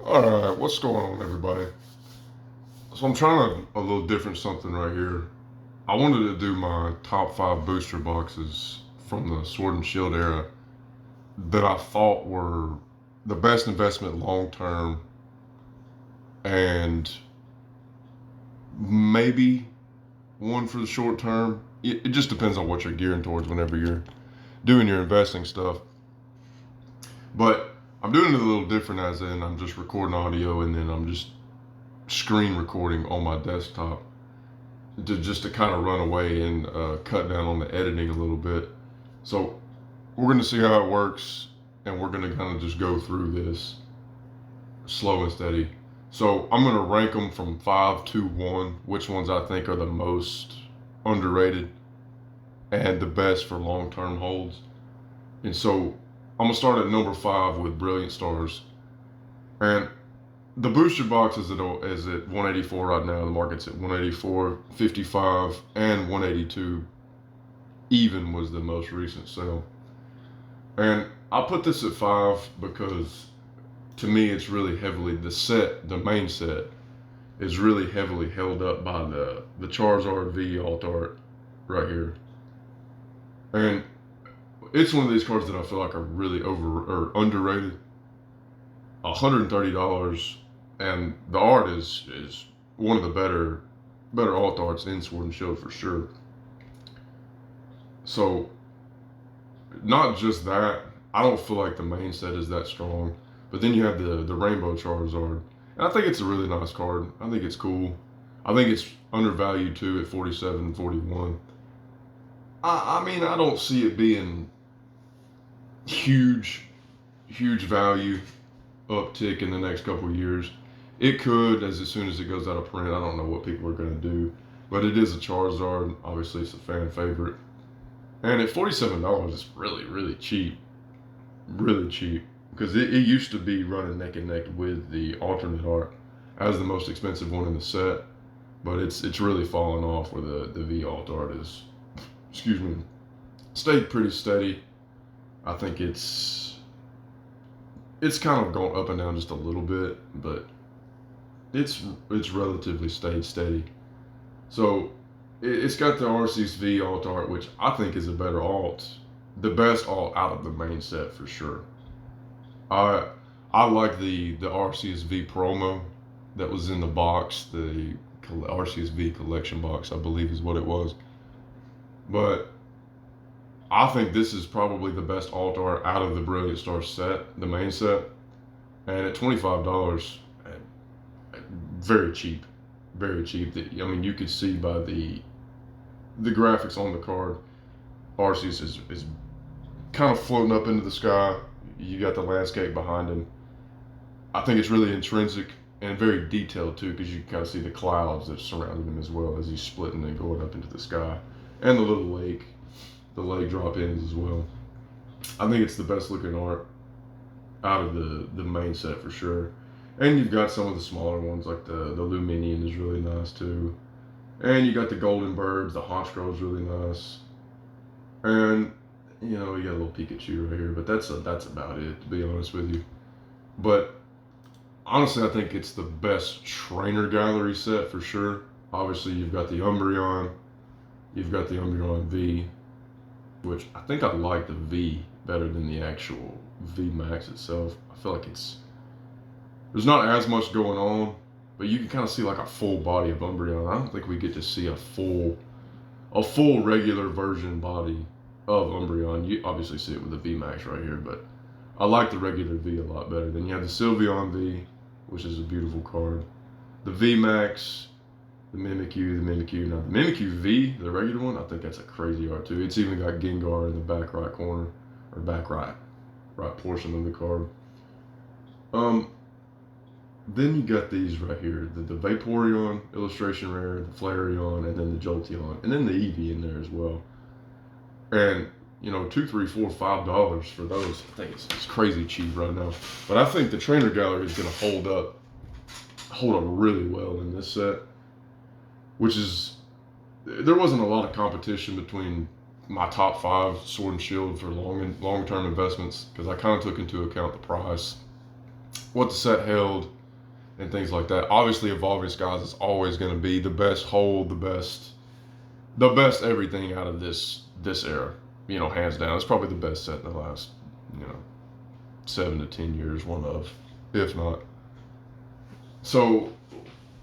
All right, what's going on, everybody? So I'm trying a little different something right here. I wanted to do my top five booster boxes from the Sword and Shield era that I thought were the best investment long term, and maybe one for the short term. It just depends on what you're gearing towards whenever you're doing your investing stuff. But I'm doing it a little different, as in I'm just recording audio and then I'm just screen recording on my desktop just to kind of run away and cut down on the editing a little bit. So we're going to see how it works, and we're going to kind of just go through this slow and steady. So I'm going to rank them from 5 to 1, which ones I think are the most underrated and the best for long-term holds. And so I'm going to start at number 5 with Brilliant Stars. And the booster box is at 184 right now. The market's at 184, 55, and 182. Even was the most recent sale. And I put this at 5 because to me it's really heavily the main set is really heavily held up by the Charizard V alt art right here. And it's one of these cards that I feel like are really over or underrated. $130, and the art is one of the better alt arts in Sword and Shield for sure. So not just that, I don't feel like the main set is that strong. But then you have the Rainbow Charizard, and I think it's a really nice card. I think it's cool. I think it's undervalued too at 47, 41. I mean, I don't see it being huge value uptick in the next couple of years. It could, as soon as it goes out of print. I don't know what people are going to do, but it is a Charizard. Obviously, it's a fan favorite, and at $47, it's really cheap, really cheap. Because it used to be running neck and neck with the alternate art as the most expensive one in the set, but it's really fallen off where the V alt art is. Excuse me, stayed pretty steady. I think it's kind of gone up and down just a little bit, but it's relatively stayed steady. So it's got the Arceus V alt art, which I think is a better alt, the best alt out of the main set for sure. I I like the Arceus V promo that was in the box, the Arceus V collection box, I believe is what it was. But I think this is probably the best alt art out of the Brilliant Star set, the main set. And at $25, very cheap, very cheap. I mean, you could see by the graphics on the card, Arceus is kind of floating up into the sky. You got the landscape behind him. I think it's really intrinsic and very detailed too, because you can kind of see the clouds that surround him as well as he's splitting and going up into the sky, and the lake drop ins as well. I think it's the best looking art out of the main set for sure. And you've got some of the smaller ones like the Luminion is really nice too. And you got the Golden Birds, the Honchkrow is really nice. And you know, you got a little Pikachu right here, but that's about it, to be honest with you. But honestly, I think it's the best trainer gallery set for sure. Obviously, you've got the Umbreon, you've got the Umbreon V, which I think I like the V better than the actual V Max itself. I feel like there's not as much going on, but you can kind of see like a full body of Umbreon. I don't think we get to see a full regular version body of Umbreon. You obviously see it with the V Max right here, but I like the regular V a lot better. Then you have the Sylveon V, which is a beautiful card. The V Max, the Mimikyu. Now the Mimikyu V, the regular one, I think that's a crazy art too. It's even got Gengar in the back right corner, or back right portion of the card. Um, then you got these right here, the Vaporeon illustration rare, the Flareon, and then the Jolteon, and then the Eevee in there as well. And you know, $2, $3, $4, $5 for those. I think it's crazy cheap right now. But I think the trainer gallery is going to hold up really well in this set, which is there wasn't a lot of competition between my top 5 Sword and Shield for long term investments, because I kind of took into account the price, what the set held and things like that. Obviously, Evolving Skies is always going to be the best hold, the best everything out of this era. You know, hands down, it's probably the best set in the last 7 to 10 years, one of, if not. So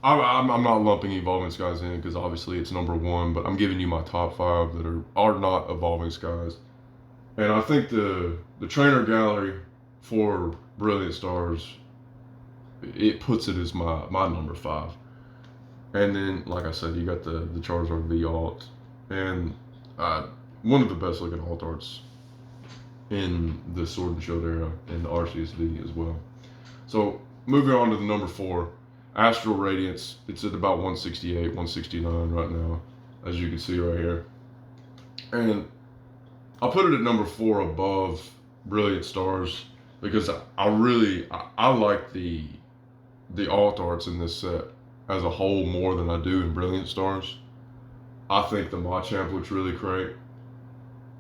I'm not lumping Evolving Skies in because obviously it's number one, but I'm giving you my top 5 that are not Evolving Skies. And I think the trainer gallery for Brilliant Stars, it puts it as my number 5. And then, like I said, you got the Charizard V alt, and one of the best looking alt arts in the Sword and Shield era, and the RCSV as well. So moving on to the number 4, Astral Radiance. It's at about 168, 169 right now, as you can see right here. And I'll put it at number 4 above Brilliant Stars because I like the alt arts in this set as a whole more than I do in Brilliant Stars. I think the Machamp looks really great,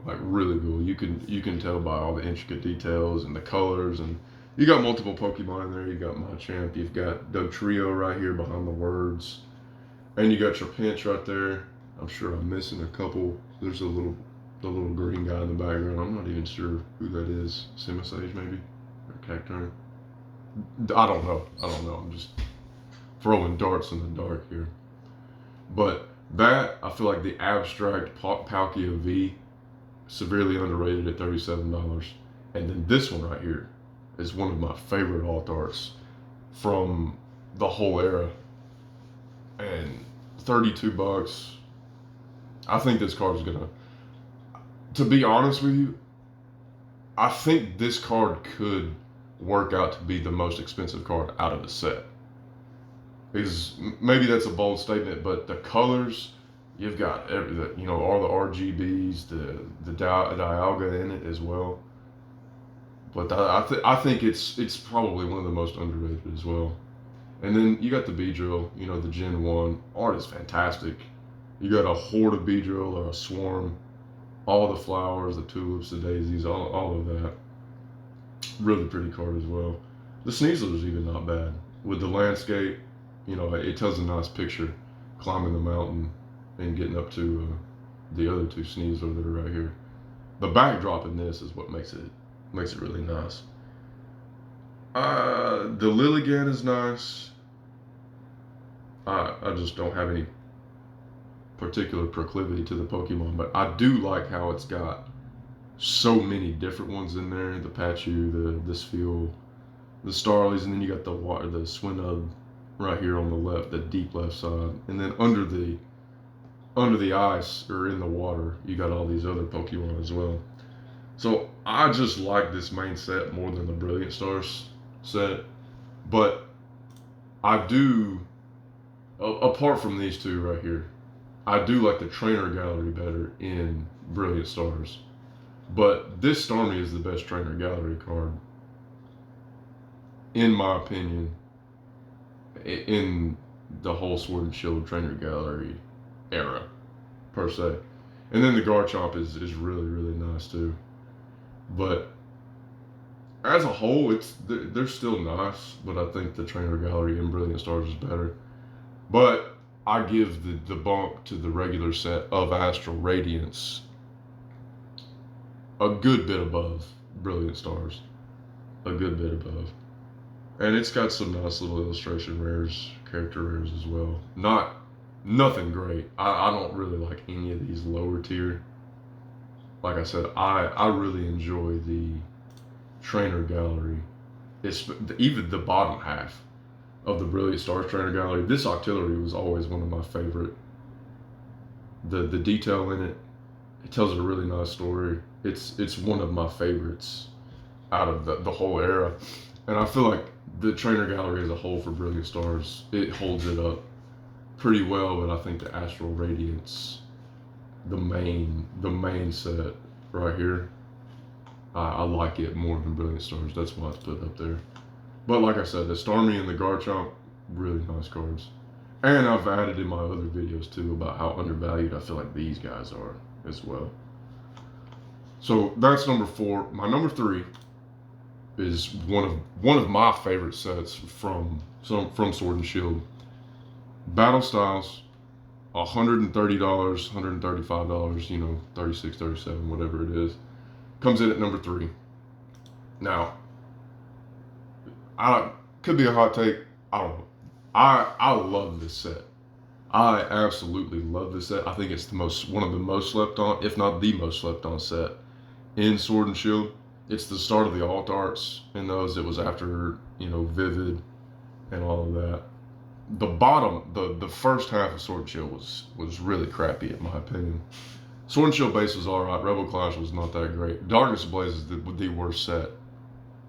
like really cool. You can tell by all the intricate details and the colors, and you got multiple Pokemon in there. You got Machamp, you've got Dotrio right here behind the words, and you got your Pinch right there. I'm sure I'm missing a couple. There's the little green guy in the background. I'm not even sure who that is. Simisage maybe, or Cacturne. I don't know. I'm just throwing darts in the dark here. But that, I feel like the Abstract Palkia V, severely underrated at $37. And then this one right here is one of my favorite alt arts from the whole era. And $32. I think this card is gonna, to be honest with you, I think this card could work out to be the most expensive card out of the set. Maybe that's a bold statement, but the colors, you've got all the RGBs, the Dialga in it as well. But I think it's probably one of the most underrated as well. And then you got the Beedrill, the Gen 1. Art is fantastic. You got a horde of Beedrill or a swarm, all the flowers, the tulips, the daisies, all of that. Really pretty card as well. The Sneasler is even not bad. With the landscape, it tells a nice picture, climbing the mountain and getting up to the other 2 Sneasler that are right here. The backdrop in this is what makes it really nice. The Lilligant is nice. I just don't have any particular proclivity to the Pokemon, but I do like how it's got so many different ones in there. The Pachu, the Spheal, the Starlies, and then you got the Swinub right here on the left, the deep left side, and then under the ice or in the water, you got all these other Pokemon as well. So I just like this main set more than the Brilliant Stars set, but I do, apart from these 2 right here, I do like the Trainer Gallery better in Brilliant Stars. But this Starmie is the best Trainer Gallery card, in my opinion, in the whole Sword and Shield Trainer Gallery era, per se. And then the Garchomp is really, really nice too. But as a whole, they're still nice, but I think the Trainer Gallery in Brilliant Stars is better. But I give the bump to the regular set of Astral Radiance a good bit above Brilliant Stars. A good bit above. And it's got some nice little illustration rares, character rares as well. Nothing great. I don't really like any of these lower tier. Like I said, I really enjoy the Trainer Gallery. It's even the bottom half of the Brilliant Stars Trainer Gallery. This Octillery was always one of my favorite. The detail in it, it tells a really nice story. It's one of my favorites out of the whole era. And I feel like the Trainer Gallery as a whole for Brilliant Stars, it holds it up pretty well, but I think the Astral Radiance, the main set right here, I like it more than Brilliant Stars. That's why it's put up there. But like I said, the Starmie and the Garchomp, really nice cards. And I've added in my other videos too about how undervalued I feel like these guys are as well. So that's number 4. My number 3 is one of my favorite sets from Sword and Shield. Battle Styles, $130, $135, 36, 37, whatever it is. Comes in at number 3. Now, I could be a hot take. I don't know. I love this set. I absolutely love this set. I think it's one of the most slept on, if not the most slept on set in Sword and Shield. It's the start of the alt arts in those. It was after Vivid and all of that. The bottom, the first half of Sword and Shield was really crappy in my opinion. Sword and Shield base was alright. Rebel Clash was not that great. Darkness Ablaze is the worst set.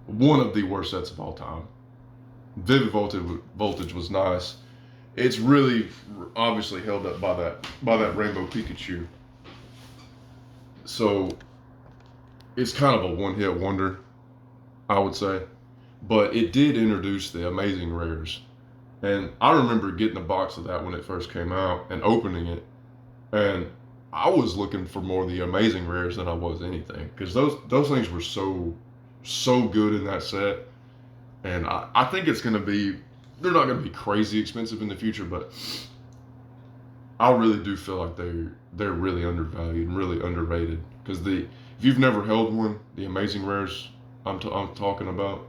One of the worst sets of all time. Vivid Voltage was nice. It's really obviously held up by that Rainbow Pikachu. So it's kind of a one-hit wonder, I would say. But it did introduce the amazing rares. And I remember getting a box of that when it first came out and opening it. And I was looking for more of the amazing rares than I was anything. Because those things were so good in that set. And I think it's going to be, they're not going to be crazy expensive in the future, but I really do feel like they're really undervalued and really underrated. Because if you've never held one, the amazing rares I'm talking about,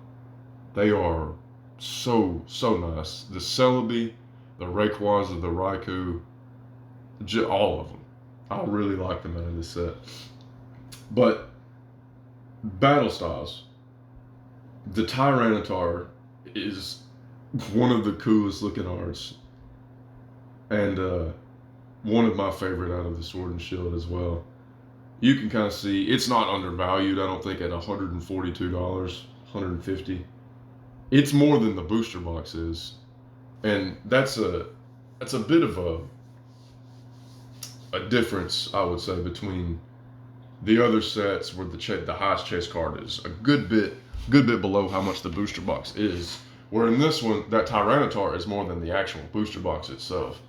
they are so nice. The Celebi, the Rayquaza, the Raikou, all of them. I really like them out of this set. But Battle Styles, the Tyranitar is one of the coolest looking arts, and one of my favorite out of the Sword and Shield as well. You can kind of see it's not undervalued. I don't think at $142, $150. It's more than the booster box is, and that's a bit of a difference, I would say, between the other sets where the highest chase card is a good bit below how much the booster box is. Where in this one, that Tyranitar is more than the actual booster box itself.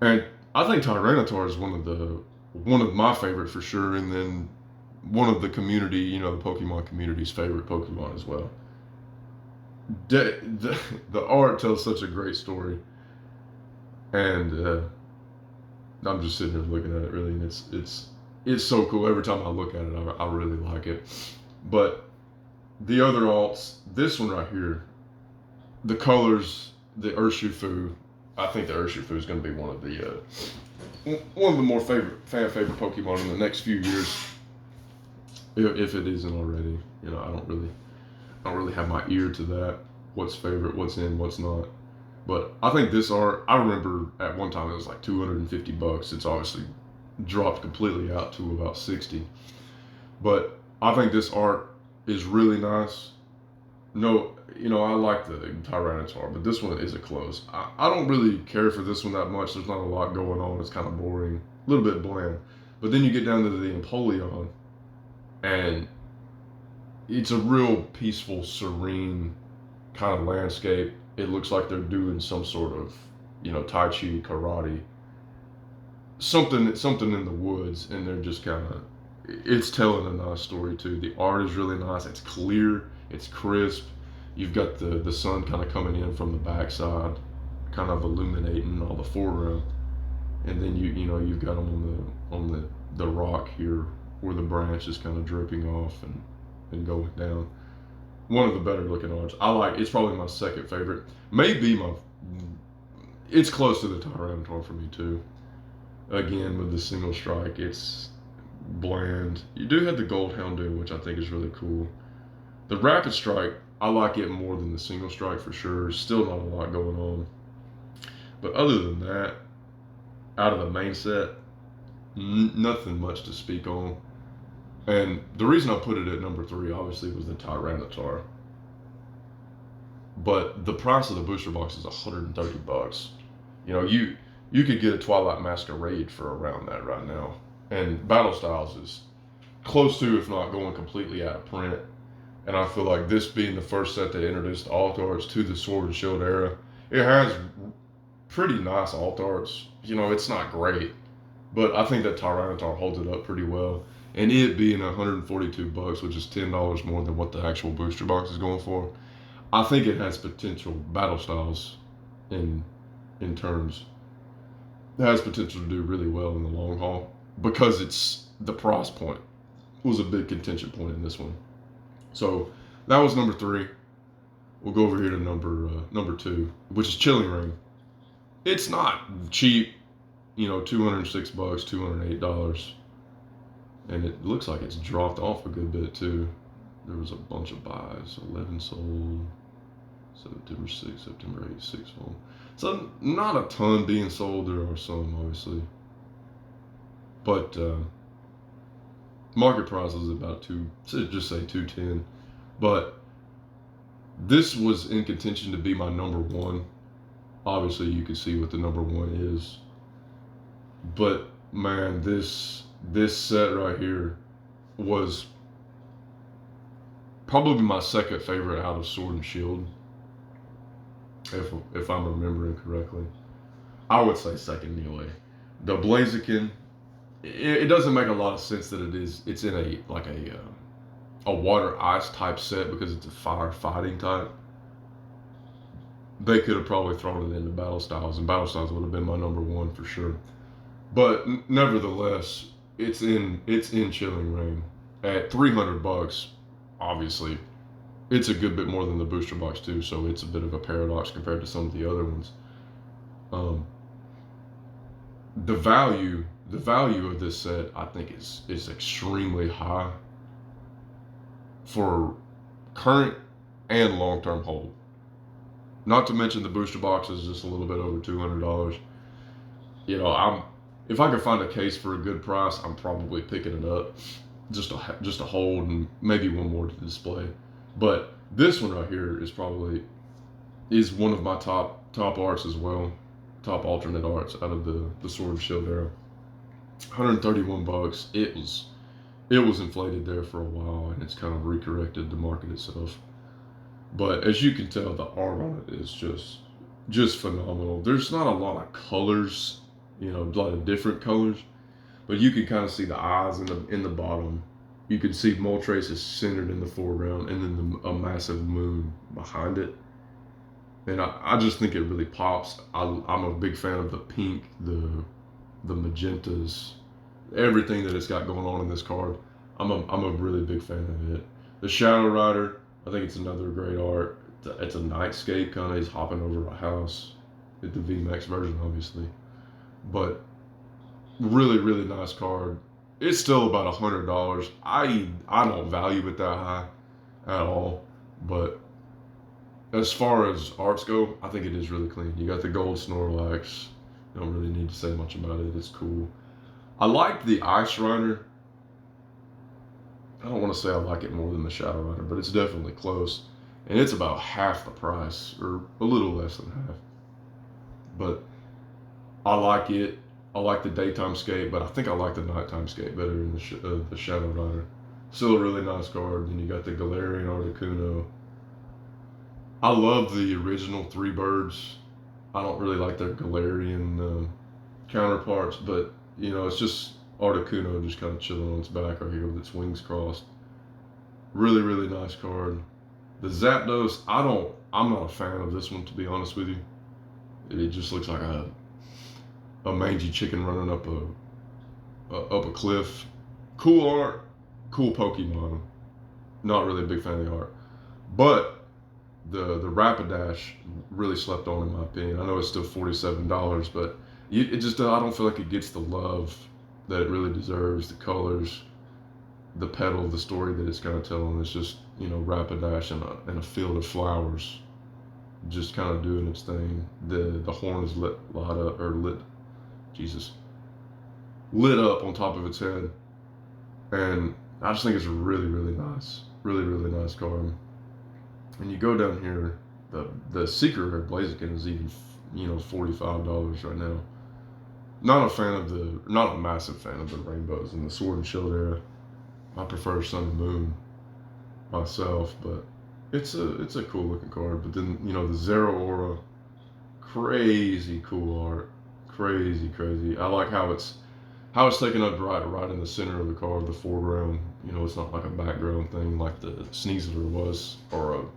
And I think Tyranitar is one of my favorite for sure, and then one of the community, the Pokemon community's favorite Pokemon as well. The art tells such a great story, and I'm just sitting here looking at it really, and it's so cool. Every time I look at it, I really like it. But the other alts, this one right here, the colors, the Urshifu, I think the Urshifu is going to be one of the more fan favorite Pokemon in the next few years, if it isn't already. I don't really have my ear to that. What's favorite, what's in, what's not. But I think this art, I remember at one time it was like $250. It's obviously dropped completely out to about 60. But I think this art is really nice. No, I like the Tyranitar, but this one is a close. I don't really care for this one that much. There's not a lot going on. It's kind of boring, a little bit bland. But then you get down to the Empoleon, and it's a real peaceful, serene kind of landscape. It looks like they're doing some sort of, Tai Chi, karate, something in the woods, and they're just kind of, it's telling a nice story too. The art is really nice. It's clear. It's crisp. You've got the sun kind of coming in from the backside, kind of illuminating all the foreground, and then you've got them on the rock here where the branch is kind of dripping off and going down. One of the better looking arts. It's probably my second favorite. Maybe it's close to the Tyranitar for me too. Again, with the single strike, it's bland. You do have the Gold Houndoom, which I think is really cool. The Rapid Strike, I like it more than the single strike for sure. Still not a lot going on. But other than that, out of the main set, nothing much to speak on. And the reason I put it at number 3, obviously, was the Tyranitar. But the price of the booster box is $130. You could get a Twilight Masquerade for around that right now. And Battle Styles is close to, if not going completely out of print. And I feel like this being the first set that introduced alt arts to the Sword and Shield era, it has pretty nice alt arts. It's not great, but I think that Tyranitar holds it up pretty well. and it being $142, which is $10 more than what the actual booster box is going for, I think it has potential battle styles in terms. It has potential to do really well in the long haul because it's the price point was a big contention point in this one. So that was number 3. We'll go over here to number 2, which is Chilling Reign. It's not cheap, $206, $208, and it looks like it's dropped off a good bit too. There was a bunch of buys, 11 sold, September 6th, September 8th, 6 sold. So not a ton being sold. There are some, obviously, but market price is about just say 210. But this was in contention to be my number 1. Obviously, you can see what the number 1 is. But man, this set right here was probably my second favorite out of Sword and Shield, if I'm remembering correctly. I would say second anyway. The Blaziken, it doesn't make a lot of sense that it's in a water ice type set because it's a fire fighting type. They could have probably thrown it into Battle Styles, and Battle Styles would have been my number 1 for sure. But nevertheless, it's in Chilling Reign at $300. Obviously, it's a good bit more than the booster box too, so it's a bit of a paradox compared to some of the other ones. The value of this set, I think, is extremely high for current and long-term hold. Not to mention the booster box is just a little bit over $200. If I could find a case for a good price, I'm probably picking it up just to hold and maybe one more to display. But this one right here is one of my top arts as well, top alternate arts out of the Sword and Shield era. $131. It was inflated there for a while, and it's kind of recorrected the market itself. But as you can tell, the art on it is just phenomenal. There's not a lot of colors, a lot of different colors, but you can kind of see the eyes in the bottom. You can see Moltres is centered in the foreground, and then a massive moon behind it. And I just think it really pops. I'm a big fan of the pink, the magentas, everything that it's got going on in this card. I'm a really big fan of it. The Shadow Rider, I think it's another great art. It's a nightscape kind of. He's hopping over a house. It's the VMAX version, obviously, but really, really nice card. It's still about $100. I don't value it that high at all, but as far as arts go, I think it is really clean. You got the gold Snorlax. You don't really need to say much about it. It's cool. I like the Ice Rider. I don't want to say I like it more than the Shadow Rider, but it's definitely close. And it's about half the price, or a little less than half. But I like it. I like the daytime scape, but I think I like the nighttime scape better in the Shadow Rider. Still a really nice card. Then you got the Galarian Articuno. I love the original 3 birds. I don't really like their Galarian counterparts, but it's just Articuno just kind of chilling on its back right here with its wings crossed. Really, really nice card. The Zapdos, I'm not a fan of this one, to be honest with you. It just looks like a mangy chicken running up a cliff. Cool art, cool Pokemon. Not really a big fan of the art, but the Rapidash really slept on, in my opinion. I know it's still $47, but it just I don't feel like it gets the love that it really deserves. The colors, the petal, the story that it's kind of telling. It's just Rapidash and a field of flowers, just kind of doing its thing. The horns lit up on top of its head, and I just think it's really, really nice. Really, really nice card. And you go down here, the Secret Rare Blaziken is even $45 right now. Not a massive fan of the rainbows in the Sword and Shield era. I prefer Sun and Moon myself, but it's a cool looking card. But then the Zeraora, crazy cool art, crazy. I like how it's how it's taken up right in the center of the card, the foreground. You know, it's not like a background thing like the Sneasler was, or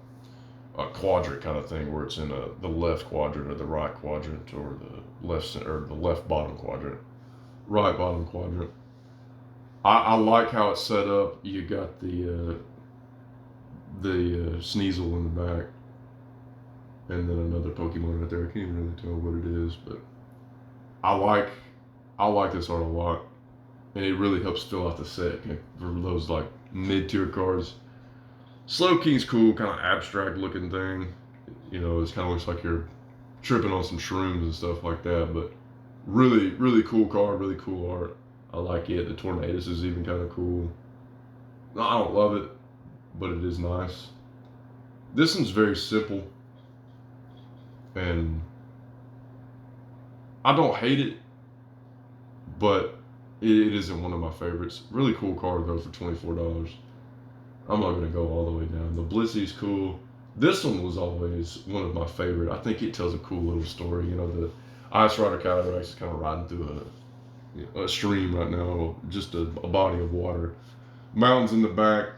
a quadrant kind of thing where it's in the left quadrant or the right quadrant or the left bottom quadrant, right bottom quadrant. I like how it's set up. You got the Sneasel in the back, and then another Pokemon right there. I can't even really tell what it is, but I like I like this art a lot, and it really helps fill out the set for those like mid-tier cards. Slowking's cool, kind of abstract looking thing. You know, it kind of looks like you're tripping on some shrooms and stuff like that. But really, really cool card, really cool art. I like it. The Tornadus is even kind of cool. I don't love it, but it is nice. This one's very simple, and I don't hate it, but it isn't one of my favorites. Really cool card though for $24. I'm not gonna go all the way down. The Blissey's cool. This one was always one of my favorite. I think it tells a cool little story. You know, the Ice Rider Calyrex is kind of riding through a stream right now, just a body of water. Mountains in the back.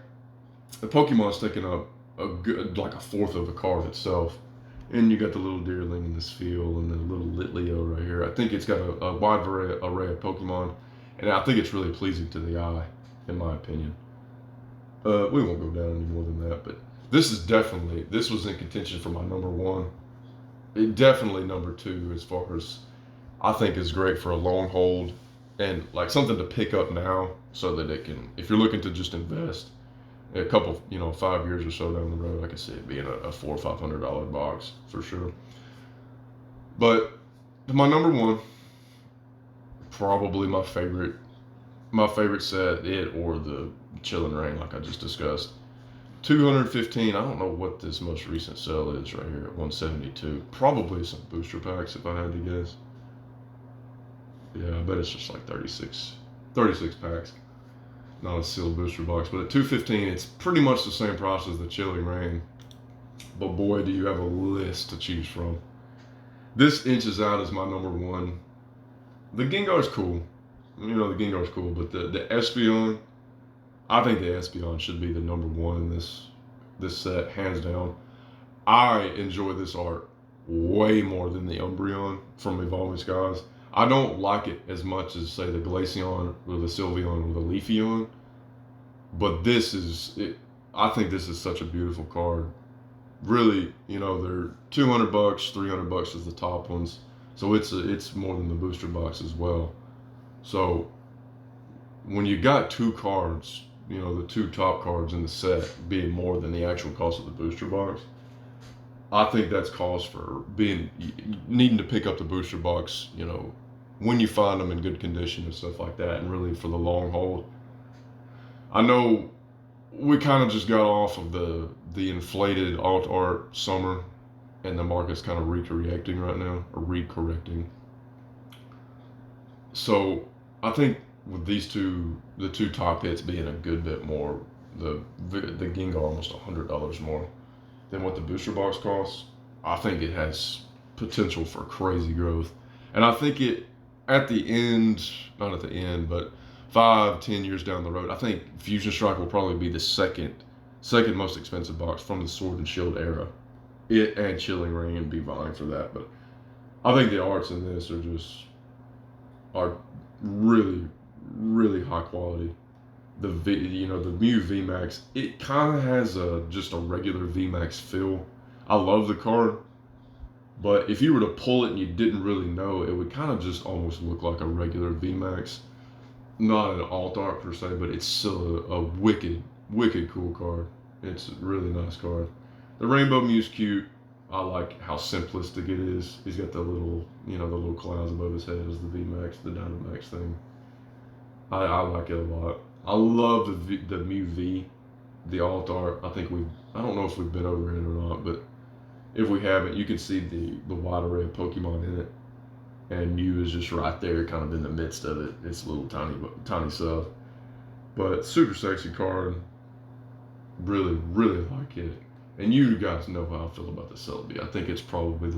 The Pokemon's taking up a good, like a fourth of the card itself. And you got the little Deerling in this field and the little Litleo right here. I think it's got a wide array of Pokemon, and I think it's really pleasing to the eye, in my opinion. We won't go down any more than that, but this was in contention for my number one. It definitely number two as far as I think is great for a long hold and like something to pick up now so that it can, if you're looking to just invest a couple, 5 years or so down the road, I can see it being a $400 or $500 box for sure. But my number one, probably my favorite set, it or the Chillin' Rain, like I just discussed. 215. I don't know what this most recent sell is right here at 172. Probably some booster packs if I had to guess. Yeah, I bet it's just like 36 packs. Not a sealed booster box, but at 215, it's pretty much the same price as the Chilling Rain. But boy, do you have a list to choose from. This inches out as my number one. The Gengar's cool. The Gengar's cool, but the Espeon, I think the Espeon should be the number one in this set, hands down. I enjoy this art way more than the Umbreon from Evolving Skies. I don't like it as much as, say, the Glaceon or the Sylveon or the Leafeon, but this is it. I think this is such a beautiful card. Really, they're $200, $300 is the top ones, so it's more than the booster box as well. So when you got two cards, the two top cards in the set being more than the actual cost of the booster box, I think that's cause for needing to pick up the booster box, when you find them in good condition and stuff like that, and really for the long haul. I know we kind of just got off of the inflated alt art summer, and the market's kind of recorrecting right now, or recorrecting. So I think with the two top hits being a good bit more, the Gengar almost $100 more than what the booster box costs, I think it has potential for crazy growth. And I think at the end, not at the end, but 5-10 years down the road, I think Fusion Strike will probably be the second most expensive box from the Sword and Shield era. It and Chilling Rain be vying for that, but I think the arts in this are really, really high quality. The Mew VMAX, it kind of has just a regular VMAX feel. I love the card, but if you were to pull it and you didn't really know, it would kind of just almost look like a regular VMAX. Not an alt art per se, but it's still a wicked, wicked cool card. It's a really nice card. The Rainbow Mew's cute. I like how simplistic it is. He's got the little clouds above his head as the VMAX, the Dynamax thing. I like it a lot. I love the Mew V, the alt art. I don't know if we've been over it or not, but if we haven't, you can see the wide array of Pokemon in it, and Mew is just right there, kind of in the midst of it. It's a little tiny stuff, but super sexy card. Really, really like it. And you guys know how I feel about the Celebi. I think it's probably the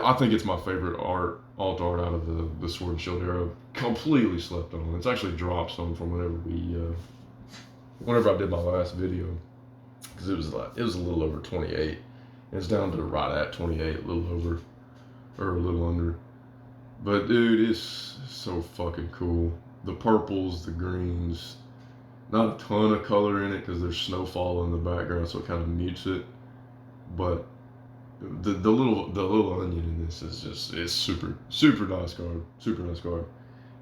I think it's my favorite alt art out of the Sword and Shield era. Completely slept on. It's actually dropped some from whenever I did my last video, because it was a little over 28. It's down to right at 28, a little over or a little under. But dude, it's so fucking cool. The purples, the greens, not a ton of color in it because there's snowfall in the background, so it kind of mutes it. But the little onion in this is just, it's super nice card, super nice card.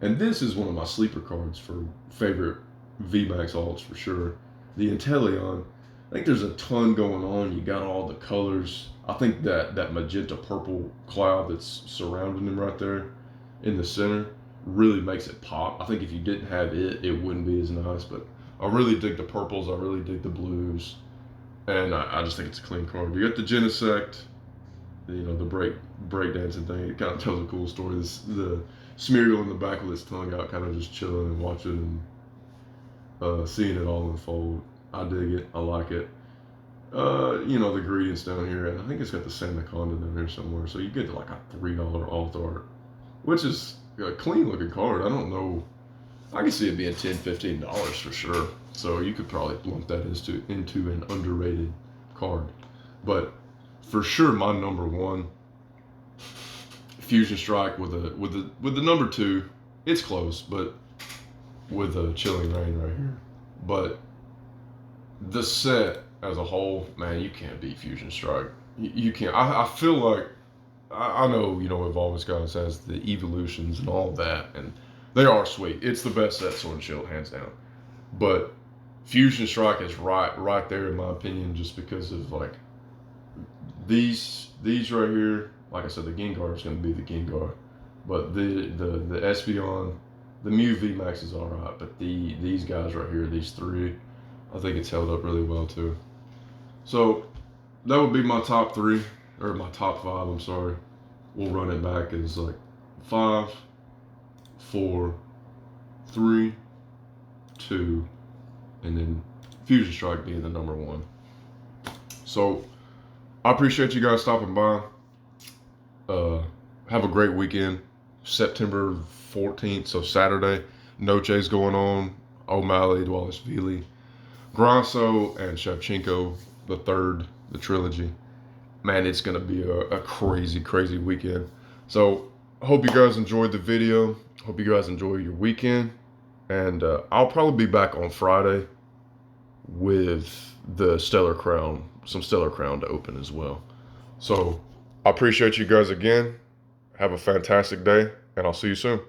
And this is one of my sleeper cards for favorite VMAX alts for sure. The Inteleon, I think there's a ton going on. You got all the colors. I think that magenta purple cloud that's surrounding him right there in the center really makes it pop. I think if you didn't have it, it wouldn't be as nice. But I really dig the purples. I really dig the blues. And I just think it's a clean card. You got the Genesect, you know, the breakdancing thing. It kind of tells a cool story. The Smeargle in the back with its tongue out, kind of just chilling and watching and seeing it all unfold. I dig it. I like it. You know, the ingredients down here, and I think it's got the Sandaconda down here somewhere. So you get like a $3 alt art, which is a clean looking card. I don't know. I can see it being $10, $15 for sure. So you could probably lump that into an underrated card. But for sure, my number one, Fusion Strike with the number two. It's close, but with a Chilling Reign right here. But the set as a whole, man, you can't beat Fusion Strike. You can't. I feel like I know, you know, Evolving Skies has the evolutions and all that, and they are sweet. It's the best set Sword and Shield, hands down. But Fusion Strike is right there in my opinion, just because of like these right here. Like I said, the Gengar is going to be the Gengar, but the Espeon, the Mew VMAX is all right, but these guys right here, these three, I think it's held up really well too. So that would be my top three, or my top five. I'm sorry. We'll run it back as like 5, 4, 3, 2, and then Fusion Strike being the number one. So I appreciate you guys stopping by. Have a great weekend. September 14th, so Saturday. Noche's going on. O'Malley, Dwallis-Vili, Grosso, and Shevchenko, the third, the trilogy. Man, it's going to be a crazy, crazy weekend. So I hope you guys enjoyed the video. Hope you guys enjoy your weekend. And I'll probably be back on Friday with the Stellar Crown, some Stellar Crown to open as well. So I appreciate you guys again. Have a fantastic day, and I'll see you soon.